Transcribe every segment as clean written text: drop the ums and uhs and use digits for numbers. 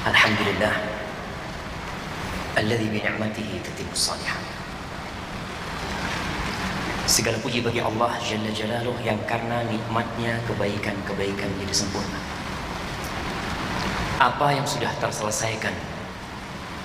Alhamdulillah alladzi bi ni'matihi tatimmus shalihat. Segala puji bagi Allah Jalla Jalaluh yang karena nikmatnya kebaikan-kebaikan jadi sempurna. Apa yang sudah terselesaikan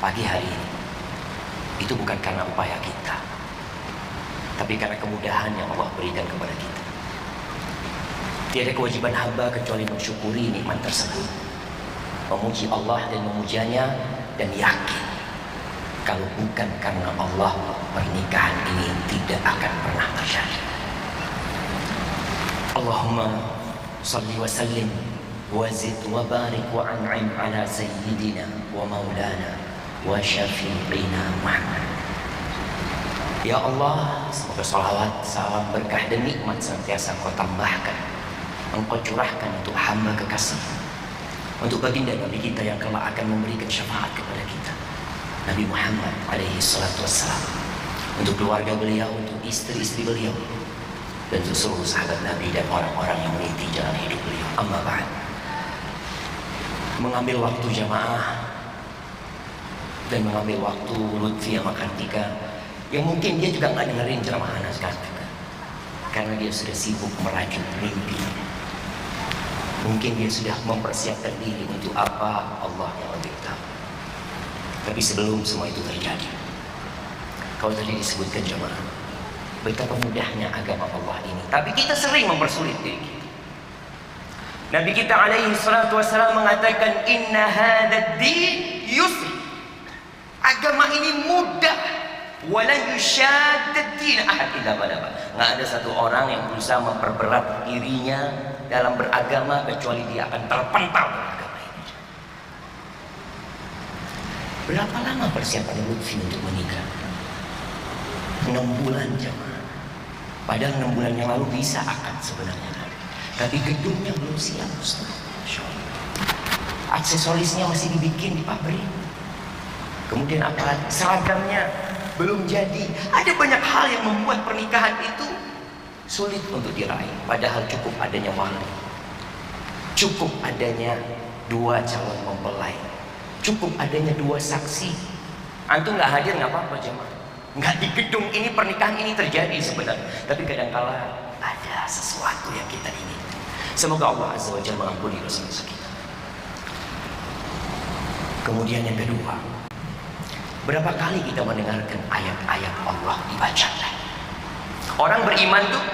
pagi hari ini itu bukan karena upaya kita, tapi karena kemudahan yang Allah berikan kepada kita. Tiada kewajiban hamba kecuali mensyukuri nikmat tersebut, memuji Allah dan memujanya, dan yakin kalau bukan karena Allah, pernikahan ini tidak akan pernah terjadi. Allahumma salli wa sallim wa zid wa barik wa an'im ala sayyidina wa maulana wa syafi'ina Muhammad. Ya Allah, semoga salawat, salam, berkah dan nikmat senantiasa Engkau tambahkan, Engkau curahkan untuk hamba kekasih, untuk baginda Nabi kita yang kelak akan memberikan syafaat kepada kita, Nabi Muhammad alaihi salatu wassalam, untuk keluarga beliau, untuk istri-istri beliau, dan untuk seluruh sahabat Nabi dan orang-orang yang meniti jalan hidup beliau. Amma ba'd. Mengambil waktu jamaah dan mengambil waktu Lutfi sama Kartika, yang mungkin dia juga nggak dengerin ceramah anak sekarang juga, karena dia sudah sibuk merajut mimpi. Mungkin dia sudah mempersiapkan diri untuk apa, Allah yang lebih tahu. Tapi sebelum semua itu terjadi, kalau tadi disebutkan jamaah, betapa mudahnya agama Allah ini, tapi kita sering mempersulit diri kita. Nabi kita alaihi salatu wassalam mengatakan, inna hadad din yusri. Agama ini mudah. Wala yushaddad din ahad illa ghalaba. Nggak ada satu orang yang berusaha memperberat dirinya dalam beragama kecuali dia akan terpental dalam agama ini. Berapa lama persiapan Lutfi untuk menikah? 6 bulan jemaah. Padahal 6 bulan yang lalu bisa akad sebenarnya, tapi gedungnya belum siap, Ustaz. Aksesorisnya masih dibikin di pabrik. Kemudian apalagi seragamnya belum jadi. Ada banyak hal yang membuat pernikahan itu sulit untuk diraih. Padahal cukup adanya wali, cukup adanya 2 calon mempelai, cukup adanya 2 saksi. Antum nggak hadir nggak apa-apa jemaah. Nggak di gedung ini pernikahan ini terjadi sebenarnya, tapi kadangkala ada sesuatu yang kita ingin. Semoga Allah Azza wa Jalla mengampuni dosa-dosa kita. Kemudian yang kedua, berapa kali kita mendengarkan ayat-ayat Allah dibacakan? Orang beriman tuh,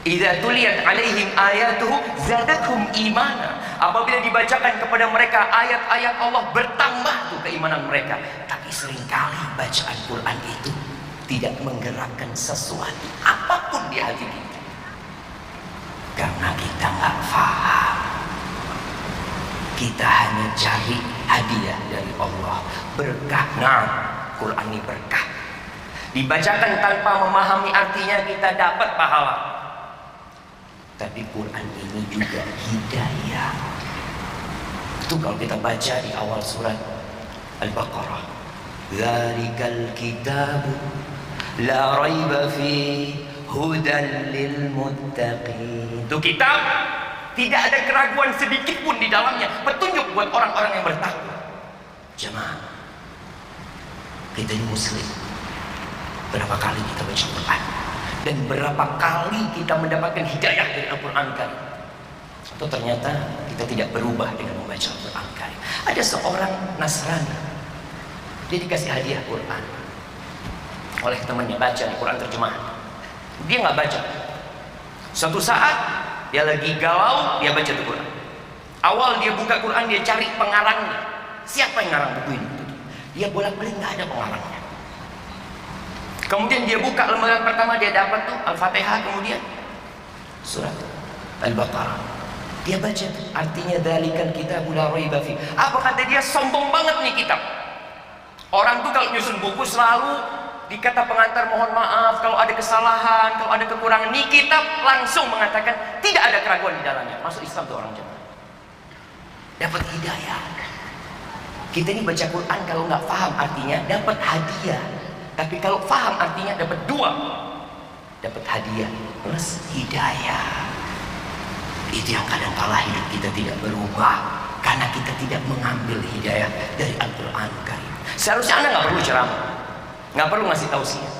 idza tuliyat alaihim ayatuhu zadathum imana. Apabila dibacakan kepada mereka ayat-ayat Allah, bertambah tuh keimanan mereka. Tapi seringkali bacaan Quran itu tidak menggerakkan sesuatu apapun di hati kita, karena kita nggak paham. Kita hanya cari hadiah dari Allah, berkah. Nah, Quran ini berkah. Dibacakan tanpa memahami artinya, kita dapat pahala. Tapi Quran ini juga hidayah. Itu kalau kita baca di awal surat Al-Baqarah, dzalikal kitabu la raiba fi hudan lil muttaqin. Itu kitab tidak ada keraguan sedikit pun di dalamnya, petunjuk buat orang-orang yang bertakwa. Jemaah, kita ini muslim. Berapa kali kita baca Quran, dan berapa kali kita mendapatkan hidayah dari Al-Quran Karim? Atau ternyata kita tidak berubah dengan membaca Al-Quran Karim. Ada seorang Nasrani, dia dikasih hadiah Quran oleh temannya, baca di Quran terjemahan. Dia nggak baca. Suatu saat dia lagi galau, dia baca Quran. Awal dia buka Quran, dia cari pengarangnya. Siapa yang ngarang buku ini? Dia bolak-balik nggak ada pengarangnya. Kemudian dia buka lembaran pertama, dia dapat tuh Al-Fatihah, kemudian surat Al-Baqarah. Dia baca tuh, artinya dzalikal kitabu la raiba fi. Apa kata dia? Sombong banget nih kitab. Orang tuh kalau nyusun buku selalu di kata pengantar mohon maaf kalau ada kesalahan, kalau ada kekurangan. Nih kitab langsung mengatakan tidak ada keraguan di dalamnya. Masuk Islam tuh orang jemaah, dapat hidayah. Kita ini baca Quran kalau nggak paham artinya dapat hadiah, tapi kalau paham artinya dapat 2, dapat hadiah plus hidayah. Itu yang kadang kala hidup kita tidak berubah Karena kita tidak mengambil hidayah dari Al-Quran Karim. Seharusnya Anda nggak perlu ceramah, nggak perlu ngasih tausiah.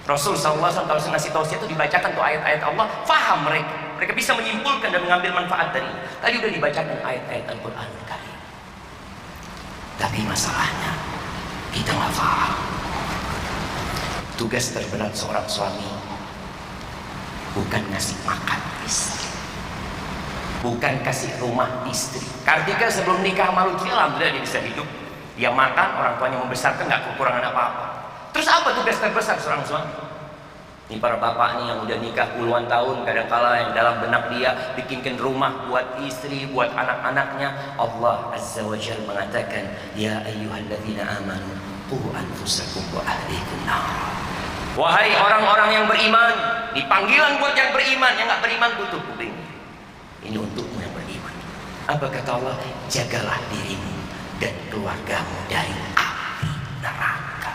Rasul SAW kalau ngasih tausiah itu dibacakan tuh ayat-ayat Allah, faham mereka. Mereka bisa menyimpulkan dan mengambil manfaat dari itu. Tadi udah dibacakan ayat-ayat Al-Quran Karim. Tapi masalahnya kita nggak paham. Tugas terberat seorang suami bukan ngasih makan istri, bukan kasih rumah istri. Kartika sebelum nikah sama Lutfi, alhamdulillah dia bisa hidup. Dia makan, orang tuanya membesarkan, nggak kekurangan apa-apa. Terus apa tugas terbesar seorang suami? Ini para bapak nih yang udah nikah puluhan tahun, kadangkala yang dalam benak dia bikinkan rumah buat istri, buat anak-anaknya. Allah Azza wa Jalla mengatakan, ya ayyuhalladzina amanu qu anfusakum wa ahlikum nar. Wahai orang-orang yang beriman, dipanggilan buat yang beriman, yang nggak beriman tutup kuping. Ini untukmu yang beriman. Apa kata Allah? Jagalah dirimu dan keluargamu dari api neraka.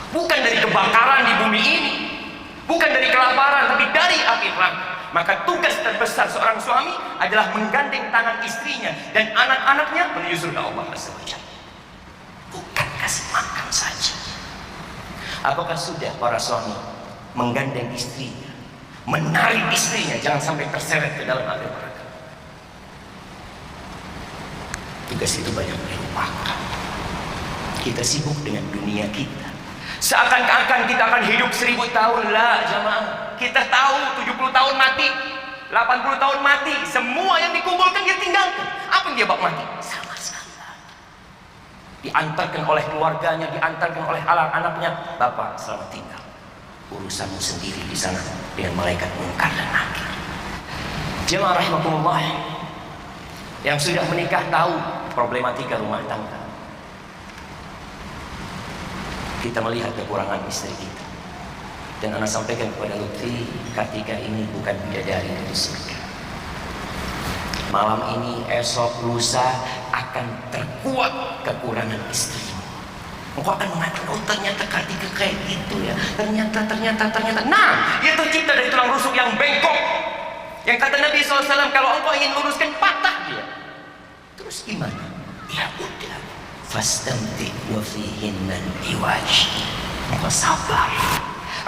Bukan dari kebakaran di bumi ini, bukan dari kelaparan, tapi dari api neraka. Maka tugas terbesar seorang suami adalah menggandeng tangan istrinya dan anak-anaknya menuju surga Allah Azza wa Jalla. Bukan kasih makan saja. Apakah sudah para suami menggandeng istrinya, menarik istrinya jangan sampai terseret ke dalam api neraka? Tugas itu banyak dilupakan. Kita sibuk dengan dunia kita, seakan-akan kita akan hidup 1000 tahun. Lah jamaah, kita tahu 70 tahun mati, 80 tahun mati, semua yang dikumpulkan dia tinggalkan. Apa yang dia bawa mati? Sama sekali. Diantarkan oleh keluarganya, diantarkan oleh anak-anaknya. Bapak selamat tinggal, urusanmu sendiri di sana dengan malaikat mungkar dan nakir. Jemaah rahimakumullah, yang sudah menikah tahu problematika rumah tangga. Kita melihat kekurangan istri kita, dan anak sampaikan kepada Lutfi, Kartika ini bukan bidadari dari surga. Malam ini, esok, lusa akan terkuat kekurangan istrimu. Engkau akan mengatakan, oh ternyata Kartika kayak gitu ya. Ternyata. Nah, dia tercipta dari tulang rusuk yang bengkok. Yang kata Nabi SAW, kalau engkau ingin luruskan, patah dia. Terus gimana? Ya udah, fastamti wa fihinna iwaj. Engkau sabar,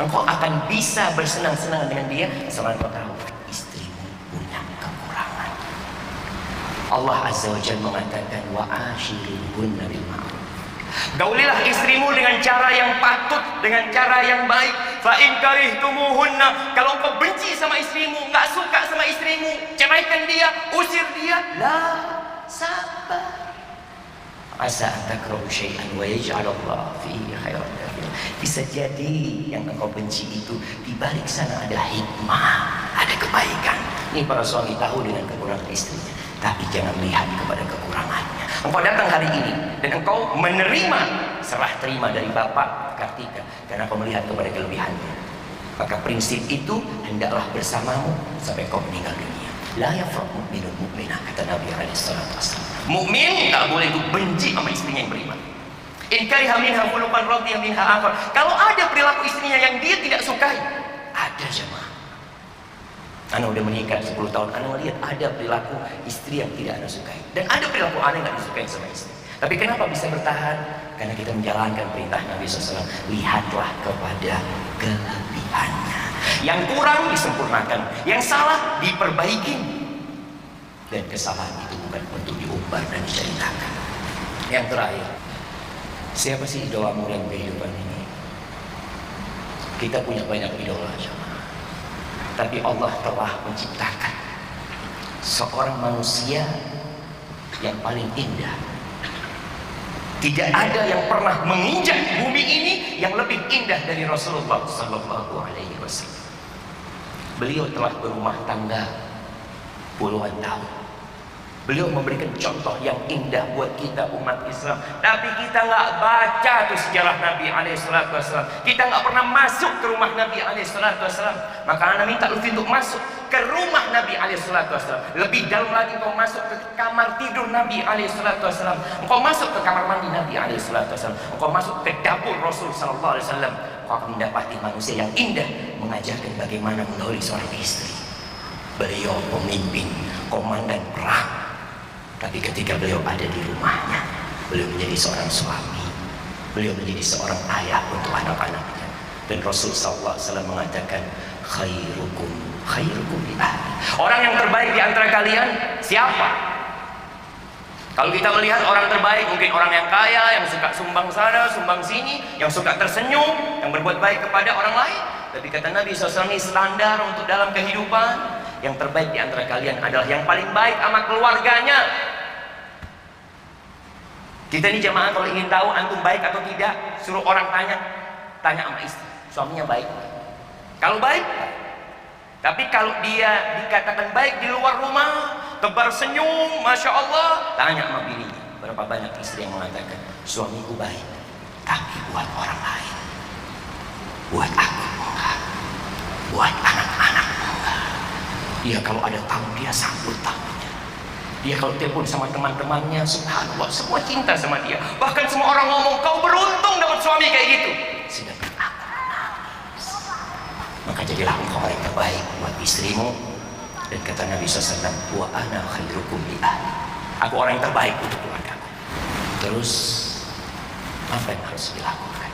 engkau akan bisa bersenang-senang dengan dia selama engkau tahu istrimu punya kekurangan. Allah Azza wa Jalla mengatakan, wa ashiruhunna bil ma'ruf. Gaulilah istrimu dengan cara yang patut, dengan cara yang baik. Fa in karihtumuhunna, kalau engkau benci sama istrimu, nggak suka sama istrimu, ceraikan dia, usir dia. La sabar. Asa takrahu syai'an wa yaj'alallahu fihi khairan katsiran. Bisa jadi yang engkau benci itu di balik sana ada hikmah, ada kebaikan. Ini para suami tahu dengan kekurangan istrinya, tapi jangan lihat kepada kekurangannya. Engkau datang hari ini dan engkau menerima serah terima dari Bapak Kartika karena engkau melihat kepada kelebihannya. Maka prinsip itu hendaklah bersamamu sampai kau meninggal dunia. La yafraq mu'minun mu'minah, kata Nabi SAW. Mukmin tak boleh itu benci sama istrinya yang beriman. In kariha minha khuluqan radiya minha akhar. Kalau ada perilaku istrinya yang dia tidak sukai, ada jemaah. Ana udah menikah 10 tahun, ana melihat ada perilaku istri yang tidak ana sukai, dan ada perilaku ana yang nggak disukai sama istri. Tapi kenapa bisa bertahan? Karena kita menjalankan perintah Nabi SAW. Lihatlah kepada kelebihannya. Yang kurang disempurnakan, yang salah diperbaiki. Dan kesalahan itu bukan untuk diumbar dan diceritakan. Yang terakhir, siapa sih idolamu dalam kehidupan ini? Kita punya banyak idola, tapi Allah telah menciptakan seorang manusia yang paling indah. Tidak ada yang pernah menginjak bumi ini yang lebih indah dari Rasulullah Sallallahu Alaihi Wasallam. Beliau telah berumah tangga puluhan tahun. Beliau memberikan contoh yang indah buat kita umat Islam. Tapi kita nggak baca tuh sejarah Nabi SAW. Kita nggak pernah masuk ke rumah Nabi SAW. Maka Anda minta Lutfi untuk masuk ke rumah Nabi SAW. Lebih dalam lagi kau masuk ke kamar tidur Nabi SAW. Engkau masuk ke kamar mandi Nabi SAW. Engkau masuk ke dapur Rasul SAW. Kau akan mendapati manusia yang indah mengajarkan bagaimana mengauli seorang istri. Beliau pemimpin, komandan perang. Tapi ketika beliau ada di rumahnya, beliau menjadi seorang suami, beliau menjadi seorang ayah untuk anak-anaknya. Dan Rasul SAW mengatakan, khairukum li ahli. Orang yang terbaik di antara kalian siapa? Kalau kita melihat orang terbaik, mungkin orang yang kaya, yang suka sumbang sana, sumbang sini, yang suka tersenyum, yang berbuat baik kepada orang lain. Tapi kata Nabi SAW, ini standar untuk dalam kehidupan. Yang terbaik di antara kalian adalah yang paling baik sama keluarganya. Kita ini jamaah kalau ingin tahu antum baik atau tidak, suruh orang tanya sama istri, suaminya baik. Kalau baik, tapi kalau dia dikatakan baik di luar rumah, tebar senyum, masya Allah, tanya sama bininya. Berapa banyak istri yang mengatakan, suamiku baik, tapi buat orang lain, buat aku enggak, buat anak-anak enggak. Dia kalau ada tamu, dia sambut tamunya. Dia kalau telepon sama teman-temannya, subhanallah, semua cinta sama dia. Bahkan semua orang ngomong, kau beruntung dapat suami kayak gitu. Sedangkan aku menangis. Maka jadilah engkau orang yang terbaik buat istrimu. Dan kata Nabi SAW, wa ana khairukum li ahli. Aku orang yang terbaik untuk keluargaku. Terus apa yang harus dilakukan?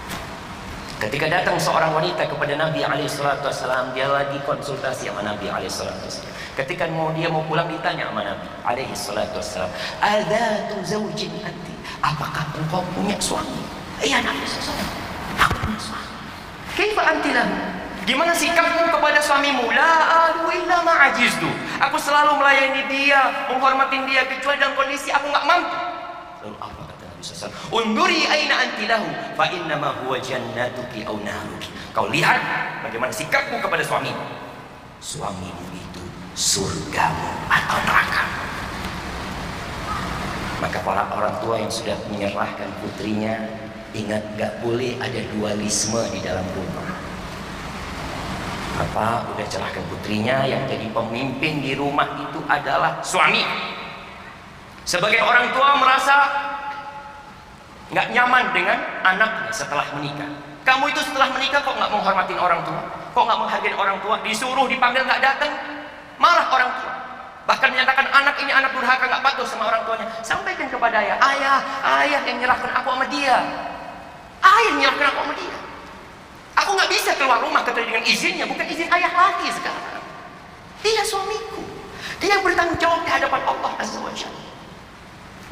Ketika datang seorang wanita kepada Nabi SAW, dia lagi konsultasi sama Nabi SAW. Ketika dia mau pulang, ditanya sama Nabi SAW, adatu zawjin anti, apakah engkau punya suami? Iya Nabi SAW, aku punya suami. Kaifa anti lahu? Gimana sikapmu kepada suamimu? La alu illa ma'ajiztu. Aku selalu melayani dia, menghormatin dia, kecuali dalam kondisi aku nggak mampu. Lalu apa kata Nabi SAW? Unduri aina anti lahu, fa innama huwa jannatuki aw naruki. Kau lihat bagaimana sikapmu kepada suamimu. Suamimu itu surgamu atau nerakamu. Maka para orang tua yang sudah menyerahkan putrinya, ingat gak boleh ada dualisme di dalam rumah. Bapak udah cerahkan putrinya, yang jadi pemimpin di rumah itu adalah suami. Sebagai orang tua merasa nggak nyaman dengan anaknya setelah menikah. Kamu itu setelah menikah kok nggak menghormatin orang tua, kok nggak menghargai orang tua, disuruh dipanggil nggak datang, marah orang tua. Bahkan menyatakan anak ini anak durhaka, nggak patuh sama orang tuanya. Sampaikan kepada ayah, ayah yang nyerahkan aku sama dia, ayah yang nyerahkan aku sama dia. Aku nggak bisa keluar rumah kecuali dengan izinnya, bukan izin ayah lagi sekarang. Dia suamiku, dia yang bertanggung jawab di hadapan Allah Azza wa Jalla.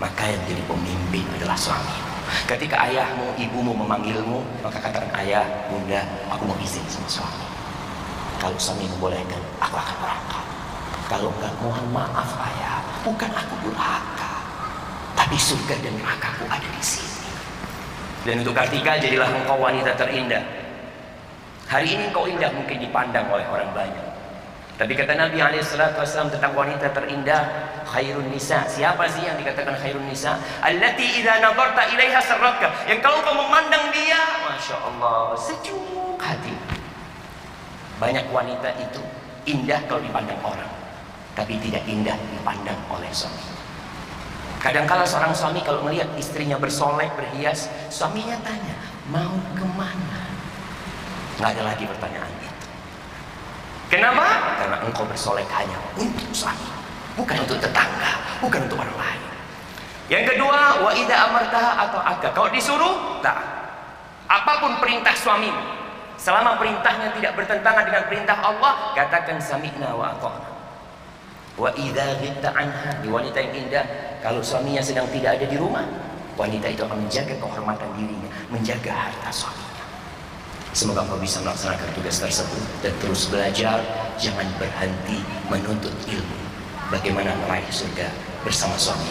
Maka yang jadi pemimpin adalah suamimu. Ketika ayahmu, ibumu memanggilmu, maka katakan, ayah, bunda, aku mau izin sama suami. Kalau suami membolehkan, aku akan berangkat. Kalau enggak, mohon maaf ayah, bukan aku durhaka, tapi surga dan nerakaku ada di sini. Dan untuk Kartika, jadilah engkau wanita terindah. Hari ini engkau indah mungkin dipandang oleh orang banyak, tapi kata Nabi SAW tentang wanita terindah, khairun nisa. Siapa sih yang dikatakan khairun nisa? Allati idza nadarta ilaiha sarratka, yang kalau kau memandang dia, masya Allah, sejuk hati. Banyak wanita itu indah kalau dipandang orang, tapi tidak indah dipandang oleh suami. Kadang-kala seorang suami kalau melihat istrinya bersolek, berhias, suaminya tanya, mau kemana? Nggak ada lagi pertanyaan itu. Kenapa? Karena engkau bersolek hanya untuk suami, bukan untuk tetangga, bukan untuk orang lain. Yang kedua, wa idza amartaha atau aga, kalau disuruh taat. Apapun perintah suami, selama perintahnya tidak bertentangan dengan perintah Allah, katakan sami'na wa ata'na. Wa idza ghibta anha, di wanita yang indah, kalau suaminya sedang tidak ada di rumah, wanita itu akan menjaga kehormatan dirinya, menjaga harta suaminya. Semoga engkau bisa melaksanakan tugas tersebut dan terus belajar, jangan berhenti menuntut ilmu bagaimana meraih surga bersama suami.